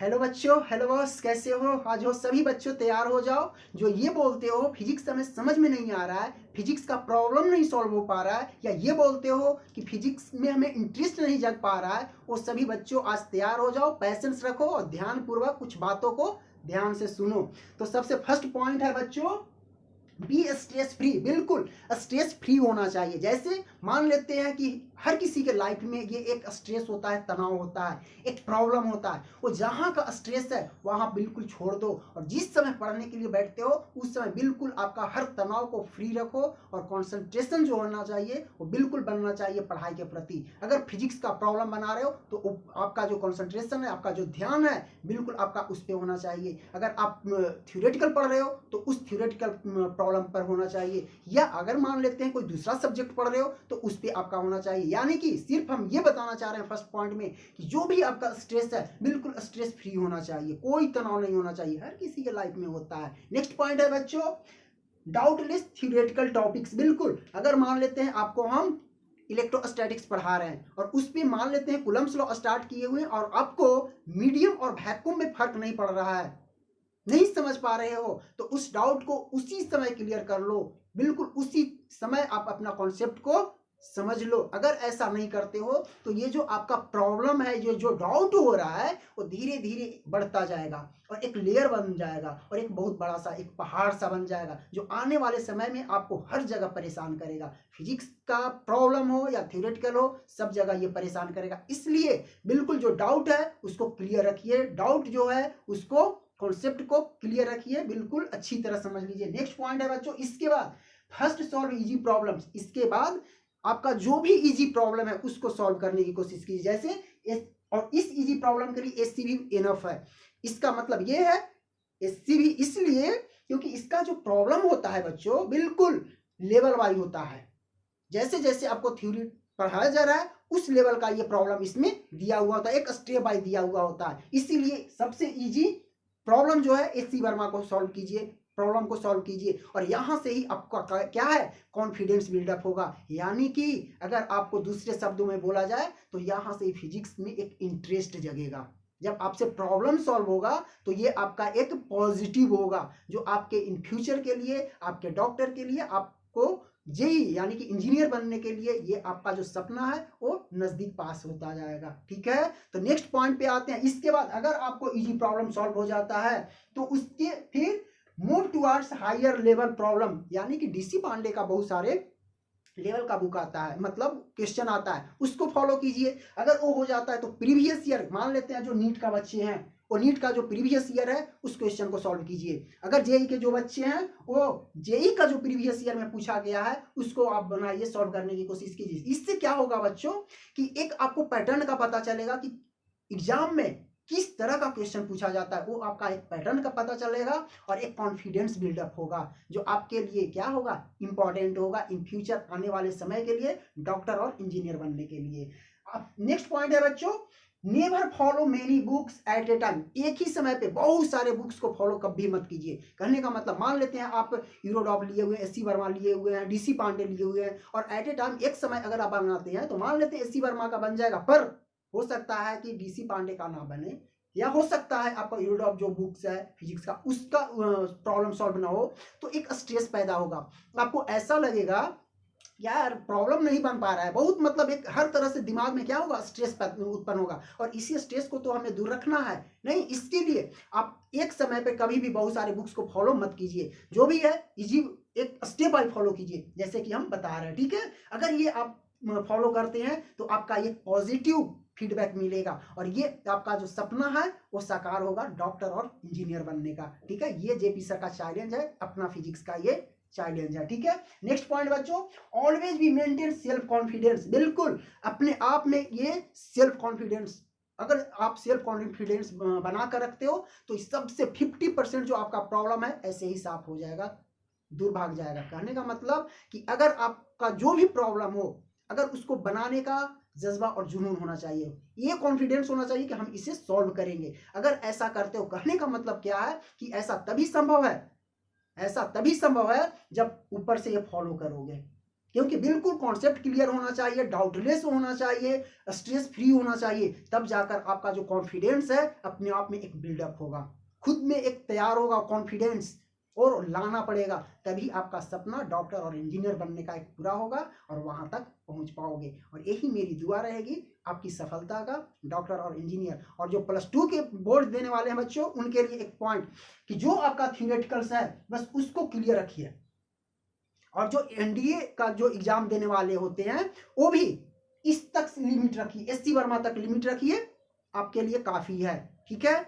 Hello बच्चों, hello boss, कैसे हो? आज हो सभी बच्चों, तैयार हो जाओ। जो ये बोलते हो फिजिक्स हमें समझ में नहीं आ रहा है, फिजिक्स का प्रॉब्लम नहीं सॉल्व हो पा रहा है, या ये बोलते हो कि फिजिक्स में हमें इंटरेस्ट नहीं जग पा रहा है, वो सभी बच्चों आज तैयार हो जाओ। पैसेंस रखो और ध्यानपूर्वक कुछ बातों को ध्यान से सुनो। तो सबसे फर्स्ट पॉइंट है बच्चों, बी स्ट्रेस फ्री। बिल्कुल स्ट्रेस फ्री होना चाहिए। जैसे मान लेते हैं कि हर किसी के लाइफ में ये एक स्ट्रेस होता है, तनाव होता है, एक प्रॉब्लम होता है। वो जहाँ का स्ट्रेस है वहाँ बिल्कुल छोड़ दो, और जिस समय पढ़ने के लिए बैठते हो उस समय बिल्कुल आपका हर तनाव को फ्री रखो, और कंसंट्रेशन जो होना चाहिए वो बिल्कुल बनना चाहिए पढ़ाई के प्रति। अगर फिजिक्स का प्रॉब्लम बना रहे हो तो आपका जो कंसंट्रेशन है, आपका जो ध्यान है, बिल्कुल आपका उस पर होना चाहिए। अगर आप थ्योरेटिकल पढ़ रहे हो तो उस थ्योरेटिकल प्रॉब्लम पर होना चाहिए, या अगर मान लेते हैं कोई दूसरा सब्जेक्ट पढ़ रहे हो तो उस पर आपका होना चाहिए। यानी कि सिर्फ हम ये बताना चाह रहे हैं फर्स्ट पॉइंट में कि जो भी आपका स्ट्रेस है बिल्कुल स्ट्रेस फ्री होना चाहिए, कोई तनाव नहीं होना चाहिए। हर किसी के लाइफ में होता है। नेक्स्ट पॉइंट है बच्चों, डाउटलेस थ्योरेटिकल टॉपिक्स। बिल्कुल अगर मान लेते हैं आपको हम इलेक्ट्रोस्टैटिक्स पढ़ा रहे हैं और उस पर मान लेते हैं कूलम्ब्स लॉ स्टार्ट किए हुए हैं, और आपको मीडियम और वैक्यूम में फर्क नहीं पड़ रहा है, नहीं समझ पा रहे हो, तो उस डाउट को उसी समय क्लियर कर लो। बिल्कुल उसी समय आप अपना कॉन्सेप्ट को समझ लो। अगर ऐसा नहीं करते हो तो ये जो आपका प्रॉब्लम है, ये जो डाउट हो रहा है, वो धीरे धीरे बढ़ता जाएगा और एक लेयर बन जाएगा, और एक बहुत बड़ा सा एक पहाड़ सा बन जाएगा, जो आने वाले समय में आपको हर जगह परेशान करेगा। फिजिक्स का प्रॉब्लम हो या थ्योरेटिकल हो, सब जगह ये परेशान करेगा। इसलिए बिल्कुल जो डाउट है उसको क्लियर रखिए, डाउट जो है उसको, कॉन्सेप्ट को क्लियर रखिए, बिल्कुल अच्छी तरह समझ लीजिए। नेक्स्ट पॉइंट है बच्चों, इसके बाद फर्स्ट सॉल्व इजी प्रॉब्लम्स। इसके बाद आपका जो भी इजी प्रॉब्लम है उसको सॉल्व करने की कोशिश कीजिए। जैसे और इस इजी प्रॉब्लम के लिए एससी भी इनफ है। इसका मतलब ये है एससी भी इसलिए क्योंकि इसका जो प्रॉब्लम होता है बच्चों बिल्कुल लेवल वाइज होता है। जैसे जैसे आपको थ्योरी पढ़ाया जा रहा है उस लेवल का ये प्रॉब्लम इसमें दिया हुआ होता है, एक स्टेप बाय दिया हुआ होता है। इसीलिए सबसे इजी प्रॉब्लम जो है एससी वर्मा को सॉल्व कीजिए, प्रॉब्लम को सॉल्व कीजिए, और यहां से ही आपका क्या है, कॉन्फिडेंस बिल्डअप होगा। यानी कि अगर आपको दूसरे शब्दों में बोला जाए तो यहां से फिजिक्स में एक इंटरेस्ट जगेगा। जब आपसे प्रॉब्लम सॉल्व होगा तो ये आपका एक पॉजिटिव होगा, जो आपके इन फ्यूचर के लिए, आपके डॉक्टर के लिए, आपको जेई यानी कि इंजीनियर बनने के लिए ये आपका जो सपना है वो नजदीक पास होता जाएगा। ठीक है, तो नेक्स्ट पॉइंट पे आते हैं। इसके बाद अगर आपको इजी प्रॉब्लम सॉल्व हो जाता है तो उसके फिर move towards higher level problem, यानी कि डीसी पांडे का बहुत सारे लेवल का बुक आता है, मतलब क्वेश्चन आता है, उसको फॉलो कीजिए। अगर वो हो जाता है तो प्रीवियस ईयर, मान लेते हैं जो नीट का बच्चे हैं, वो नीट का जो प्रीवियस ईयर है उस क्वेश्चन को सॉल्व कीजिए। अगर जेई के जो बच्चे हैं वो जेई का जो प्रीवियस ईयर में पूछा गया है उसको आप बनाइए, सॉल्व करने की कोशिश कीजिए। इससे क्या होगा बच्चों कि एक आपको पैटर्न का पता चलेगा कि एग्जाम में किस तरह का क्वेश्चन पूछा जाता है, वो आपका एक पैटर्न का पता चलेगा, और एक कॉन्फिडेंस बिल्डअप होगा जो आपके लिए क्या होगा, इंपॉर्टेंट होगा इन फ्यूचर आने वाले समय के लिए, डॉक्टर और इंजीनियर बनने के लिए। अब नेक्स्ट पॉइंट है बच्चों, never follow many books at A time. एक ही समय पे बहुत सारे बुक्स को फॉलो कभी मत कीजिए। कहने का मतलब मान लेते हैं आप यूरोडॉप लिए हुए हैं, एससी वर्मा लिए हुए हैं, डीसी पांडे लिए हुए हैं, और एट ए टाइम एक समय अगर आप बनाते हैं तो मान लेते हैं एससी वर्मा का बन जाएगा, पर हो सकता है कि डीसी पांडे का ना बने, या हो सकता है आपका यूरोडॉप जो बुक्स है फिजिक्स का उसका प्रॉब्लम सॉल्व ना हो, तो एक स्ट्रेस पैदा होगा। आपको ऐसा लगेगा यार प्रॉब्लम नहीं बन पा रहा है, बहुत मतलब एक हर तरह से दिमाग में क्या होगा, स्ट्रेस उत्पन्न होगा, और इसी स्ट्रेस को तो हमें दूर रखना है। नहीं, इसके लिए आप एक समय पे कभी भी बहुत सारे बुक्स को फॉलो मत कीजिए, जो भी है इजी एक स्टेप बाय फॉलो कीजिए, जैसे कि हम बता रहे हैं। ठीक है, अगर ये आप फॉलो करते हैं तो आपका ये पॉजिटिव फीडबैक मिलेगा, और ये आपका जो सपना है वो साकार होगा, डॉक्टर और इंजीनियर बनने का। ठीक है, ये जेपी सर का चैलेंज है, अपना फिजिक्स का ये चैलेंज है। ठीक है, नेक्स्ट पॉइंट बच्चों, always be maintain self confidence. बिल्कुल अपने आप में ये सेल्फ कॉन्फिडेंस, अगर आप सेल्फ कॉन्फिडेंस बना कर रखते हो तो सबसे 50% जो आपका प्रॉब्लम है ऐसे ही साफ हो जाएगा, दूर भाग जाएगा। कहने का मतलब कि अगर आपका जो भी प्रॉब्लम हो, अगर उसको बनाने का जज्बा और जुनून होना चाहिए, ये कॉन्फिडेंस होना चाहिए कि हम इसे सॉल्व करेंगे। अगर ऐसा करते हो, कहने का मतलब क्या है कि ऐसा तभी संभव है, ऐसा तभी संभव है जब ऊपर से ये फॉलो करोगे। क्योंकि बिल्कुल कॉन्सेप्ट क्लियर होना चाहिए, डाउटलेस होना चाहिए, स्ट्रेस फ्री होना चाहिए, तब जाकर आपका जो कॉन्फिडेंस है अपने आप में एक बिल्डअप होगा, खुद में एक तैयार होगा कॉन्फिडेंस, और लाना पड़ेगा, तभी आपका सपना डॉक्टर और इंजीनियर बनने का एक पूरा होगा और वहां तक पहुंच पाओगे। और यही मेरी दुआ रहेगी आपकी सफलता का, डॉक्टर और इंजीनियर। और जो +2 के बोर्ड देने वाले हैं बच्चों, उनके लिए एक पॉइंट कि जो आपका थ्योरेटिकल्स है बस उसको क्लियर रखिए, और जो एनडीए का जो एग्जाम देने वाले होते हैं वो भी इस तक लिमिट रखिए, SC वर्मा तक लिमिट रखिए, आपके लिए काफी है। ठीक है।